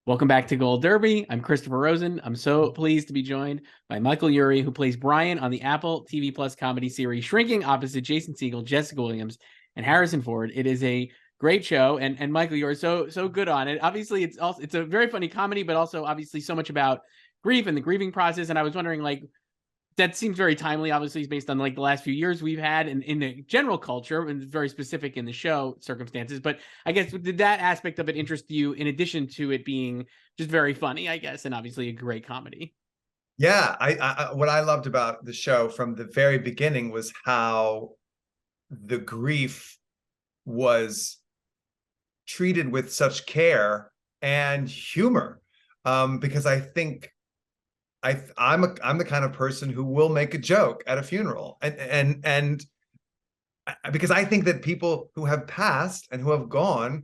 Welcome back to Gold Derby. I'm Christopher Rosen. I'm so pleased to be joined by Michael Urie, who plays Brian on the Apple TV Plus comedy series Shrinking, opposite Jason Segel, Jessica Williams, and Harrison Ford. It is a great show, and Michael, you're so good on it. Obviously, it's a very funny comedy, but also obviously so much about grief and the grieving process. And I was wondering, like, that seems very timely. Obviously, it's based on like the last few years we've had in the general culture, and very specific in the show circumstances. But I guess, did that aspect of it interest you in addition to it being just very funny, I guess, and obviously a great comedy? Yeah, what I loved about the show from the very beginning was how the grief was treated with such care and humor. Because I think I'm the kind of person who will make a joke at a funeral, and because I think that people who have passed and who have gone,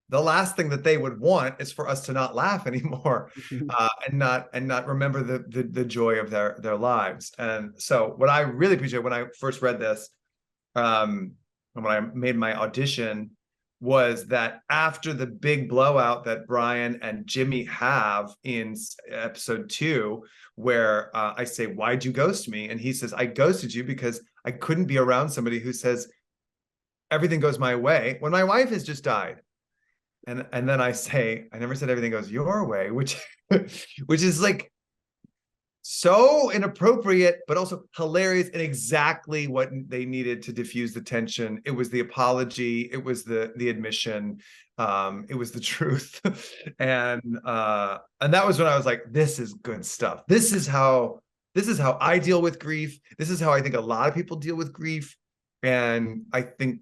the last thing that they would want is for us to not laugh anymore, and not remember the joy of their lives. And so what I really appreciate when I first read this, and when I made my audition, was that after the big blowout that Brian and Jimmy have in episode 2, where I say, "Why'd you ghost me?" and he says, "I ghosted you because I couldn't be around somebody who says everything goes my way when my wife has just died." And then I say, "I never said everything goes your way," which which is like so inappropriate, but also hilarious, and exactly what they needed to diffuse the tension. It was the apology, it was the admission, it was the truth. And that was when I was like, this is good stuff. This is how I deal with grief. This is how I think a lot of people deal with grief. And I think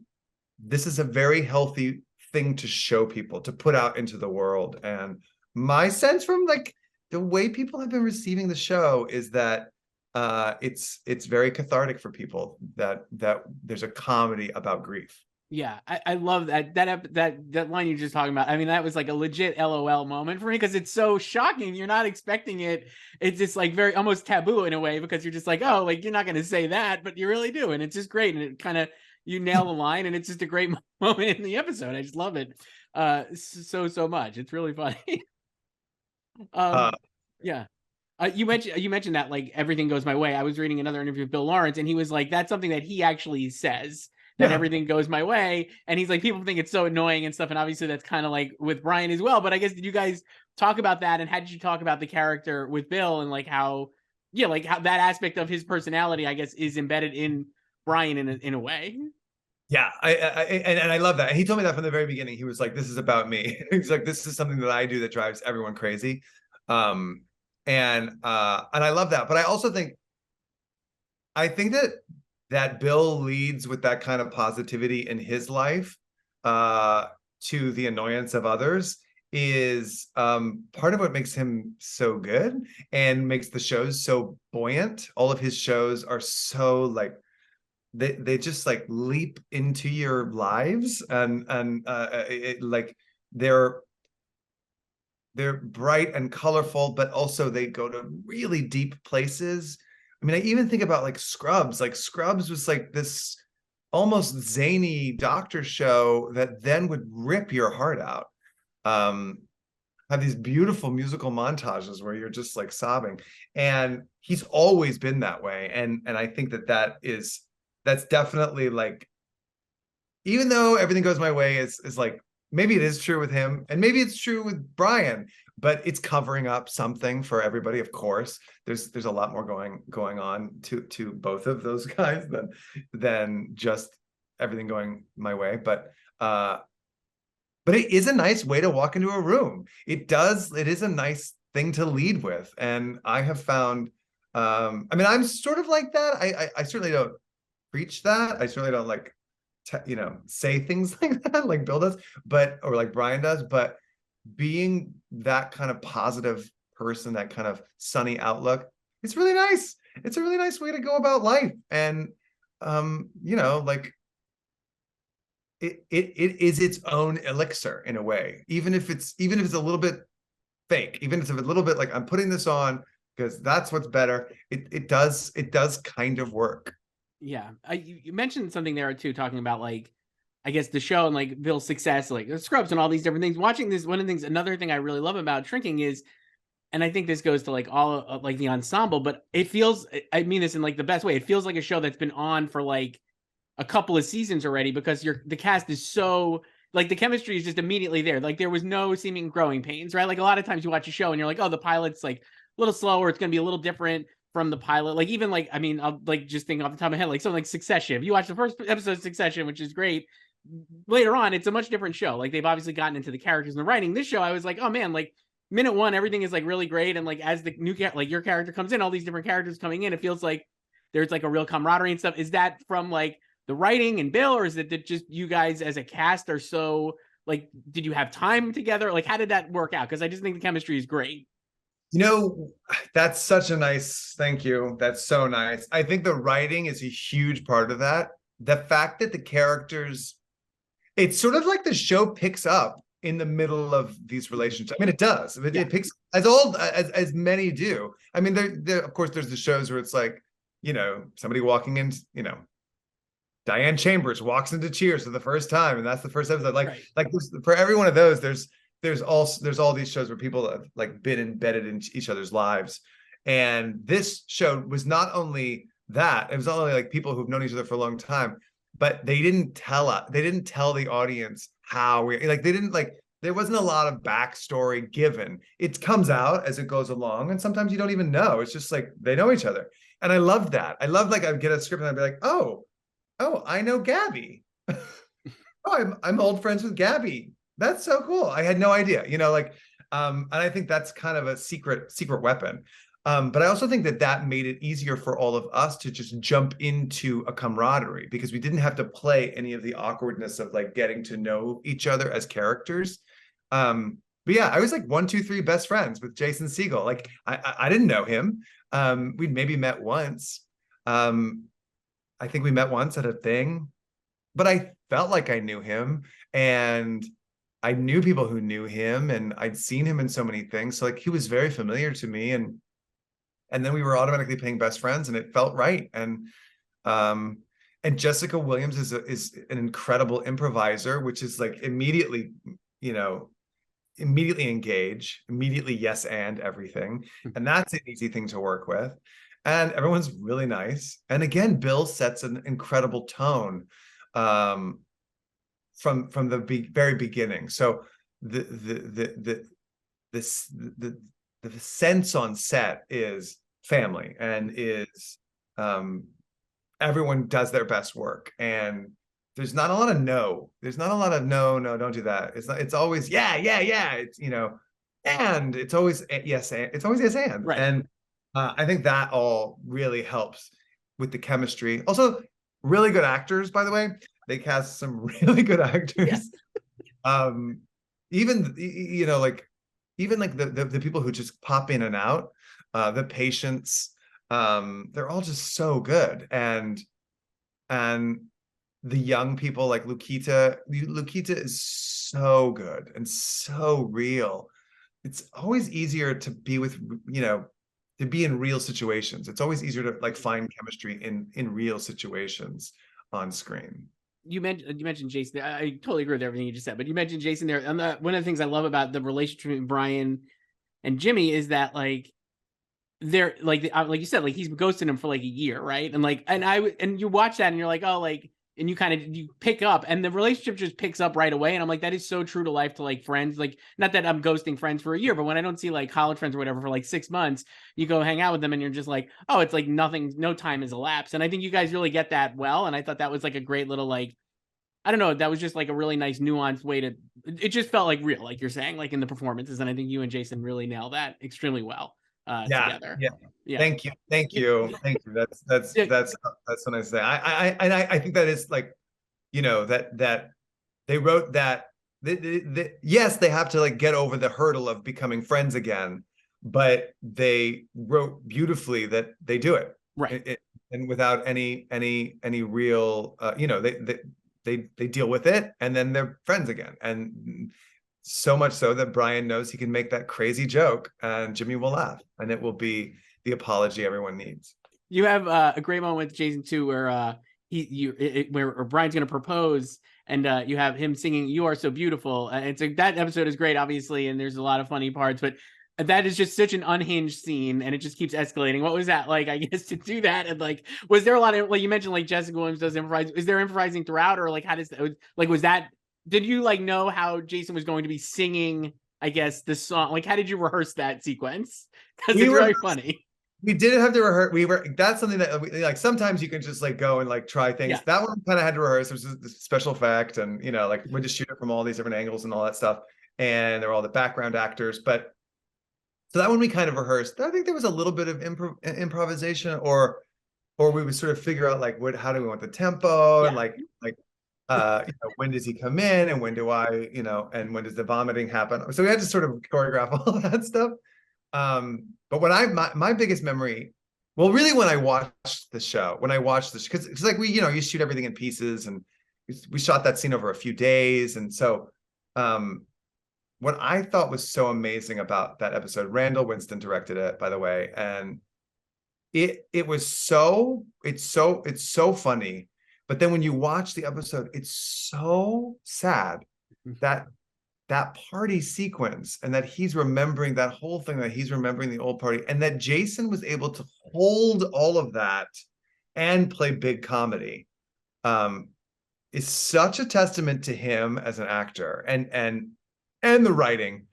this is a very healthy thing to show people, to put out into the world. And my sense from like the way people have been receiving the show is that it's very cathartic for people, that there's a comedy about grief. Yeah, I love that line you're just talking about. I mean, that was like a legit LOL moment for me, because it's so shocking. You're not expecting it. It's just like very almost taboo in a way, because you're just like, oh, like, you're not going to say that, but you really do. And it's just great. And it kind of, you nail the line, and it's just a great moment in the episode. I just love it so much. It's really funny. Uh, Yeah. You mentioned that like everything goes my way. I was reading another interview with Bill Lawrence, and he was like, that's something that he actually says, that yeah, everything goes my way. And he's like, people think it's so annoying and stuff. And obviously that's kind of like with Brian as well. But I guess, did you guys talk about that? And how did you talk about the character with Bill, and like how, yeah, like how that aspect of his personality, I guess, is embedded in Brian in a way? yeah. And I love that. And he told me that from the very beginning. He was like, "This is about me." He's like, "This is something that I do that drives everyone crazy." Um, and I love that. But I think that Bill leads with that kind of positivity in his life, to the annoyance of others, is part of what makes him so good and makes the shows so buoyant. All of his shows are so like, they just like leap into your lives, like they're they're bright and colorful, but also they go to really deep places. I mean, I even think about like Scrubs. Like Scrubs was like this almost zany doctor show that then would rip your heart out. Um, have these beautiful musical montages where you're just like sobbing. And he's always been that way. And I think that's definitely like, even though everything goes my way is like, maybe it is true with him and maybe it's true with Brian, but it's covering up something for everybody. Of course, there's a lot more going on to both of those guys than just everything going my way. But it is a nice way to walk into a room. It is a nice thing to lead with. And I have found, I mean, I'm sort of like that. I certainly don't preach that. I certainly don't like say things like that, like Bill does, or like Brian does. But being that kind of positive person, that kind of sunny outlook, it's really nice. It's a really nice way to go about life. And like it is its own elixir in a way, even if it's a little bit fake, even if it's a little bit like, I'm putting this on because that's what's better. It does kind of work. Yeah. You mentioned something there too, talking about like, I guess the show and like Bill's success, like the Scrubs and all these different things. Watching this, one of the things, another thing I really love about Shrinking is, and I think this goes to like all like the ensemble, but it feels, I mean this in like the best way. It feels like a show that's been on for like a couple of seasons already, because the cast is so, like, the chemistry is just immediately there. Like, there was no seeming growing pains, right? Like, a lot of times you watch a show and you're like, oh, the pilot's like a little slower, it's going to be a little different from the pilot. Like, even like, I mean, I'll like just think off the top of my head, like something like Succession. If you watch the first episode of Succession, which is great, later on it's a much different show. Like, they've obviously gotten into the characters and the writing. This show, I was like, oh man, like minute one, everything is like really great, and like as the new like your character comes in, all these different characters coming in, it feels like there's like a real camaraderie and stuff. Is that from like the writing and Bill, or is it that just you guys as a cast are so, like, did you have time together? Like, how did that work out? Because I just think the chemistry is great. You know, that's such a nice, thank you. That's so nice. I think the writing is a huge part of that. The fact that the characters, it's sort of like the show picks up in the middle of these relationships. I mean, it does. It picks as many do. I mean, there of course there's the shows where it's like, you know, somebody walking in, you know, Diane Chambers walks into Cheers for the first time, and that's the first episode. Like, like for every one of those, there's all these shows where people have like been embedded in each other's lives, and this show was not only that; it was not only like people who've known each other for a long time, but they didn't tell the audience how we like. They didn't like. There wasn't a lot of backstory given. It comes out as it goes along, and sometimes you don't even know. It's just like they know each other, and I love that. I love like I'd get a script and I'd be like, oh, I know Gabby. I'm old friends with Gabby. That's so cool. I had no idea, you know, like, and I think that's kind of a secret weapon. But I also think that made it easier for all of us to just jump into a camaraderie, because we didn't have to play any of the awkwardness of like getting to know each other as characters. But yeah, I was like 1, 2, 3 best friends with Jason Segel. Like I didn't know him. We'd maybe met once. I think we met once at a thing, but I felt like I knew him, and I knew people who knew him, and I'd seen him in so many things. So like he was very familiar to me, and then we were automatically playing best friends, and it felt right. And Jessica Williams is an incredible improviser, which is like immediately, you know, immediately engage, immediately yes and everything, and that's an easy thing to work with. And everyone's really nice. And again, Bill sets an incredible tone from the very beginning. So the sense on set is family, and is everyone does their best work, and there's not a lot of no. There's not a lot of no, don't do that. It's always yeah. It's, you know, and it's always yes and. It's always yes and. Right. And I think that all really helps with the chemistry. Also, really good actors, by the way. They cast some really good actors. Yeah. Even, you know, like even like the people who just pop in and out, the patients, they're all just so good. And the young people like Lukita is so good and so real. It's always easier to be with, you know, to be in real situations. It's always easier to like find chemistry in real situations on screen. You mentioned Jason. I totally agree with everything you just said, but you mentioned Jason there. And one of the things I love about the relationship between Brian and Jimmy is that like they're like you said, like he's ghosted him for like a year, right? And like and you watch that and you're like, oh, like, and you pick up, and the relationship just picks up right away. And I'm like, that is so true to life, to like friends. Like, not that I'm ghosting friends for a year, but when I don't see like college friends or whatever for like 6 months, you go hang out with them and you're just like, oh, it's like nothing, no time has elapsed. And I think you guys really get that well. And I thought that was like a great little, like, I don't know, that was just like a really nice nuanced way to, it just felt like real, like you're saying, like in the performances. And I think you and Jason really nailed that extremely well together. Yeah. Thank you. That's what I say. I think that is like, you know, that they wrote that. Yes, they have to like get over the hurdle of becoming friends again, but they wrote beautifully that they do it right, and without any real, you know, they deal with it, and then they're friends again. And so much so that Brian knows he can make that crazy joke and Jimmy will laugh, and it will be the apology everyone needs. You have a great moment with Jason too, where where Brian's going to propose, and you have him singing "You Are So Beautiful." It's that episode is great, obviously, and there's a lot of funny parts, but that is just such an unhinged scene, and it just keeps escalating. What was that like, I guess, to do that? And like, was there a lot of, like you mentioned, like Jessica Williams does improvise? Is there improvising throughout, or like how does that, like, was that, did you like know how Jason was going to be singing, I guess, the song? Like, how did you rehearse that sequence? Because it's very funny. We didn't have to rehearse. That's something that like sometimes you can just like go and like try things. Yeah. That one kind of had to rehearse. It was a special effect, and like we just shoot it from all these different angles and all that stuff. And there were all the background actors, but so that one we kind of rehearsed. I think there was a little bit of improvisation, or we would sort of figure out like how do we want the tempo, and like when does he come in, and when do I, and when does the vomiting happen? So we had to sort of choreograph all that stuff. But when my biggest memory, well, really when I watched the show, because like we, you shoot everything in pieces, and we shot that scene over a few days. And so what I thought was so amazing about that episode, Randall Winston directed it, by the way, and it's so funny. But then when you watch the episode, it's so sad that party sequence, and that he's remembering that whole thing, that he's remembering the old party, and that Jason was able to hold all of that and play big comedy, is such a testament to him as an actor, and the writing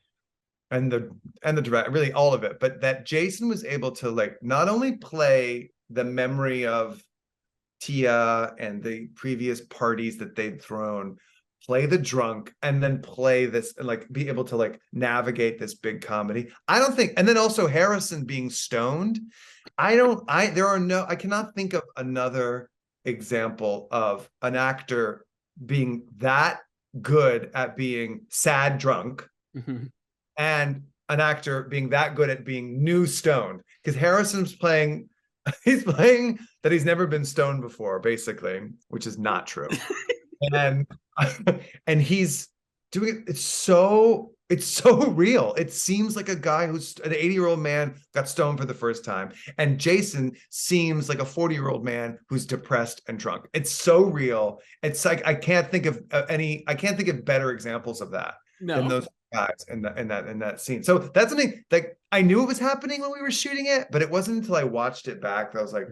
and the direct, really all of it. But that Jason was able to like not only play the memory of Tia and the previous parties that they'd thrown, play the drunk, and then play this, and like be able to like navigate this big comedy. I don't think, and then also Harrison being stoned. I cannot think of another example of an actor being that good at being sad drunk, and an actor being that good at being new stoned. Because Harrison's playing, he's playing that he's never been stoned before, basically, which is not true. And he's doing it. It's so real. It seems like a guy who's an 80-year-old man got stoned for the first time, and Jason seems like a 40-year-old man who's depressed and drunk. It's so real. It's like I can't think of better examples of that than those guys in that scene. So that's something like I knew it was happening when we were shooting it, but it wasn't until I watched it back that I was like,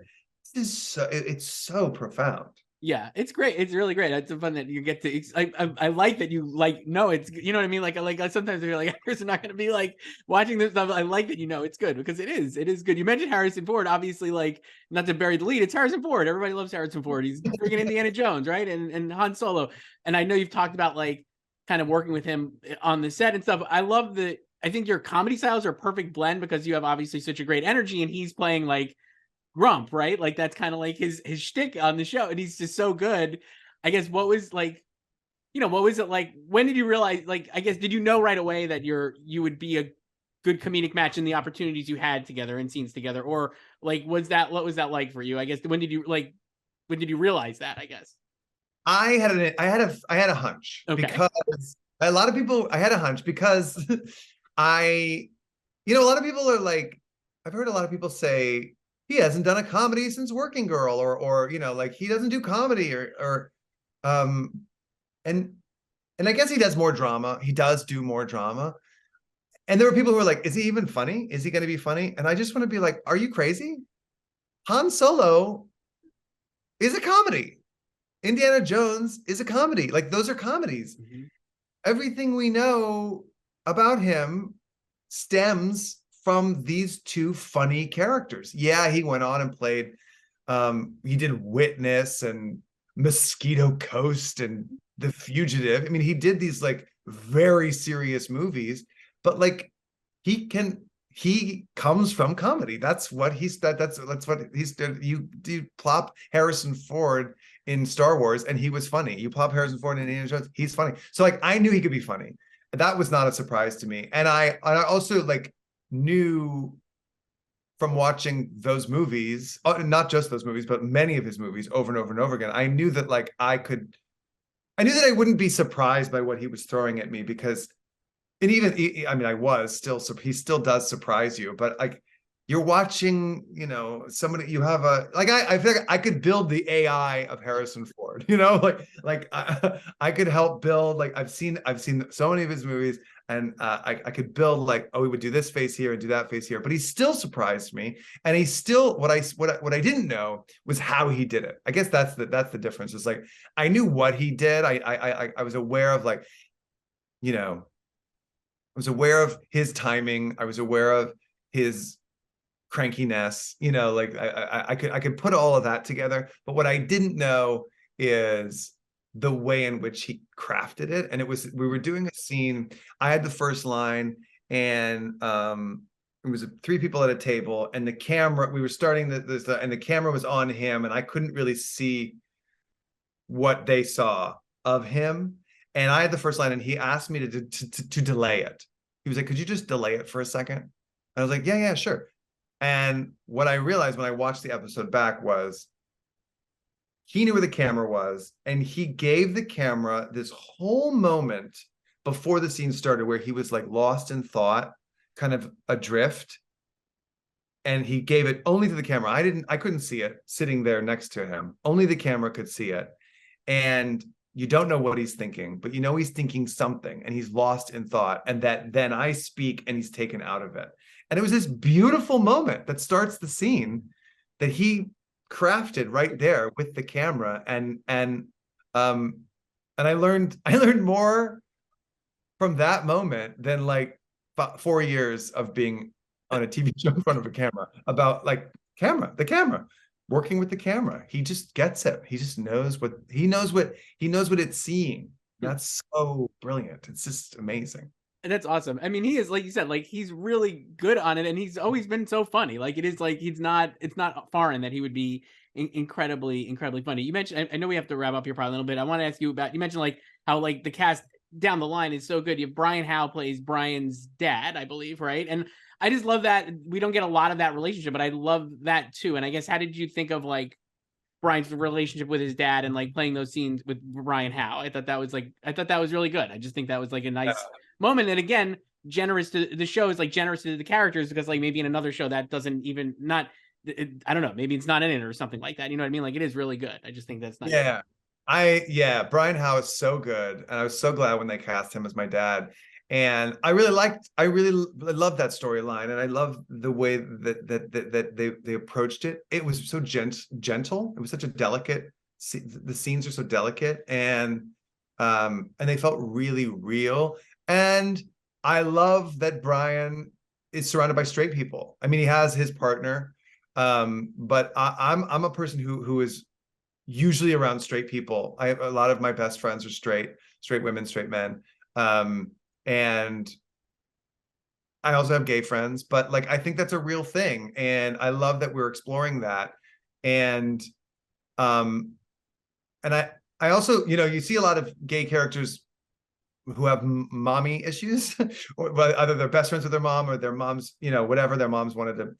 this is so, it's so profound. Yeah, it's great. It's really great. It's fun that you get to. I like that you like know it's, you know what I mean. Like sometimes you're like, actors are not going to be like watching this stuff. I like that it's good, because it is good. You mentioned Harrison Ford, obviously, like not to bury the lead. It's Harrison Ford. Everybody loves Harrison Ford. He's freaking Indiana Jones, right? And Han Solo. And I know you've talked about like kind of working with him on the set and stuff. I think your comedy styles are a perfect blend, because you have obviously such a great energy, and he's playing like Grump, right? Like that's kind of like his shtick on the show, and he's just so good. I guess what was like, what was it like? When did you realize, like, I guess, did you know right away that you would be a good comedic match in the opportunities you had together and scenes together, or like what was that like for you? I guess when did you realize that? I guess I had a hunch, okay. Because a lot of people, I had a hunch because a lot of people are like, I've heard a lot of people say he hasn't done a comedy since Working Girl, or like he doesn't do comedy, and I guess he does more drama. He does do more drama. And there were people who were like, is he even funny? Is he going to be funny? And I just want to be like, are you crazy? Han Solo is a comedy. Indiana Jones is a comedy. Like those are comedies. Mm-hmm. Everything we know about him stems from these two funny characters. Yeah, he went on and played, he did Witness and Mosquito Coast and The Fugitive. I mean, he did these like very serious movies, but like he comes from comedy. That's what he's you plop Harrison Ford in Star Wars and he was funny. You plop Harrison Ford in Indiana Jones, he's funny. So like I knew he could be funny. That was not a surprise to me. And I also like knew from watching those movies, not just those movies, but many of his movies over and over and over again. I knew that like I knew that I wouldn't be surprised by what he was throwing at me, because, and even, I mean, he still does surprise you, but like you're watching, somebody, you have I feel like I could build the AI of Harrison Ford. board, you know, like I could help build, like I've seen so many of his movies, and I could build like, oh, we would do this face here and do that face here, but he still surprised me, and he still, what I didn't know was how he did it. I guess that's the difference. It's like I knew what he did. I was aware of, like, you know, I was aware of his timing. I was aware of his crankiness, you know, like I could put all of that together. But what I didn't know is the way in which he crafted it. And we were doing a scene. I had the first line, and it was three people at a table, and the camera, we were starting and the camera was on him, and I couldn't really see what they saw of him. And I had the first line, and he asked me to delay it. He was like, could you just delay it for a second? And I was like, yeah, sure. And what I realized when I watched the episode back was he knew where the camera was, and he gave the camera this whole moment before the scene started where he was like lost in thought, kind of adrift. And he gave it only to the camera. I couldn't see it sitting there next to him. Only the camera could see it. And you don't know what he's thinking, but you know he's thinking something, and he's lost in thought. And that then I speak, and he's taken out of it. And it was this beautiful moment that starts the scene that he crafted right there with the camera. And I learned more from that moment than like 4 years of being on a TV show in front of a camera about like the camera, working with the camera. He just gets it. He just knows what it's seeing. That's so brilliant. It's just amazing. And that's awesome. I mean, he is, like you said, like he's really good on it, and he's always been so funny. Like it is like it's not foreign that he would be incredibly funny. You mentioned, I know we have to wrap up here probably a little bit. I want to ask you about, you mentioned like how like the cast down the line is so good. You have Brian Howe plays Brian's dad, I believe, right? And I just love that we don't get a lot of that relationship, but I love that too. And I guess, how did you think of like Brian's relationship with his dad and like playing those scenes with Brian Howe? I thought that was really good. I just think that was like a nice moment. And again, generous to the show is like generous to the characters, because like maybe in another show that doesn't even I don't know, maybe it's not in it or something like that. You know what I mean? Like it is really good. I just think that's nice. Yeah. Brian Howe is so good. And I was so glad when they cast him as my dad. And I really love that storyline. And I love the way that they approached it. It was so gentle. It was such a delicate, the scenes are so delicate, and they felt really real. And I love that Brian is surrounded by straight people. I mean, he has his partner, but I'm a person who is usually around straight people. A lot of my best friends are straight women, straight men. And I also have gay friends, but like I think that's a real thing, and I love that we're exploring that. And I also, you know, you see a lot of gay characters who have mommy issues, or either they're best friends with their mom, or their moms, you know, whatever, their moms wanted a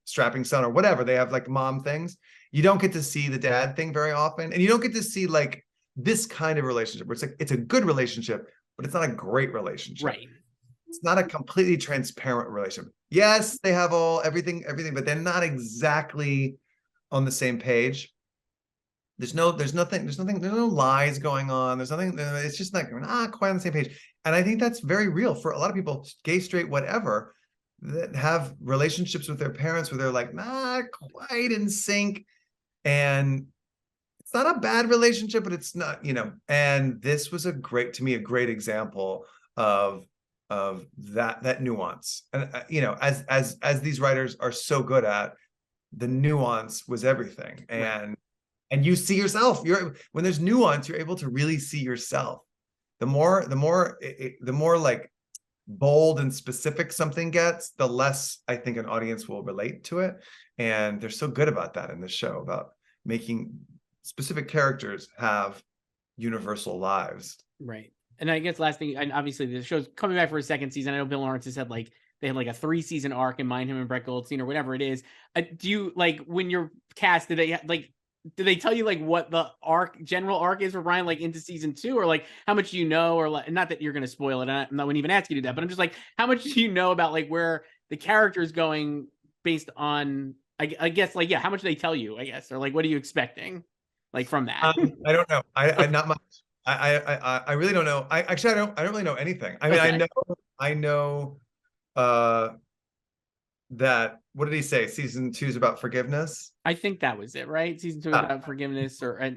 strapping son or whatever. They have like mom things. You don't get to see the dad thing very often, and you don't get to see like this kind of relationship where it's like it's a good relationship, but it's not a great relationship. Right. It's not a completely transparent relationship. Yes, they have everything, but they're not exactly on the same page. There's no lies going on. There's nothing, it's just like, we're not quite on the same page. And I think that's very real for a lot of people, gay, straight, whatever, that have relationships with their parents where they're like, not quite in sync. And it's not a bad relationship, but it's not, you know. And this was a great example of that nuance. And you know, as these writers are so good at, the nuance was everything. And you see yourself. When there's nuance, you're able to really see yourself. The more like bold and specific something gets, the less I think an audience will relate to it. And they're so good about that in this show, about making specific characters have universal lives. Right. And I guess last thing, and obviously the show's coming back for a second season. I know Bill Lawrence has said like they had like a 3-season arc in mind, him and Brett Goldstein or whatever it is. Do you, like, when you're cast, do they tell you like what the general arc is for Brian, like into season 2, or like how much you know, or like, not that you're going to spoil it, I wouldn't even ask you to do that, but I'm just like, how much do you know about like where the character is going based on, I guess, like, yeah, how much do they tell you, I guess, or like what are you expecting? like from that? I don't know. I Okay. not much. I really don't know. I don't really know anything. I mean, Okay. I know uh that, what did he say? Season 2 is about forgiveness. I think that was it, right? Season 2 is Ah, about forgiveness, or I'll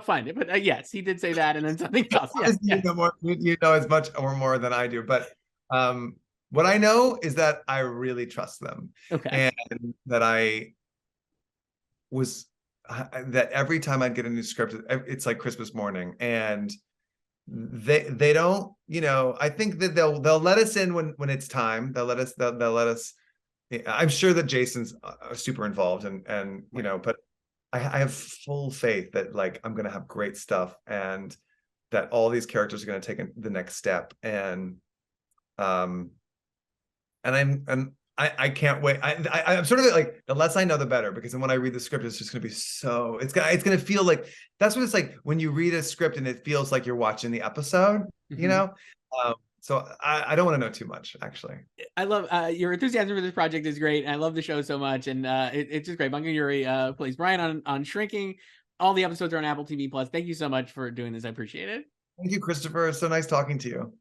find it, but yes, he did say that, and then something else. Yes, obviously, you yes. know more. You know as much or more than I do. But what I know is that I really trust them, Okay. and that I was that every time I'd get a new script, it's like Christmas morning, and they don't, I think that they'll let us in when it's time. They'll let us. I'm sure that Jason's super involved, and Right. but I have full faith that, like, I'm gonna have great stuff, and that all these characters are gonna take the next step, um I can't wait. I'm sort of like, the less I know, the better, because then when I read the script, it's just gonna be it's gonna feel like, that's what it's like when you read a script and it feels like you're watching the episode, you Mhm. know. So I don't want to know too much, actually. I love your enthusiasm for this project is great. I love the show so much, and it's just great. Michael Urie plays Brian on Shrinking. All the episodes are on Apple TV Plus. Thank you so much for doing this. I appreciate it. Thank you, Christopher. It's so nice talking to you.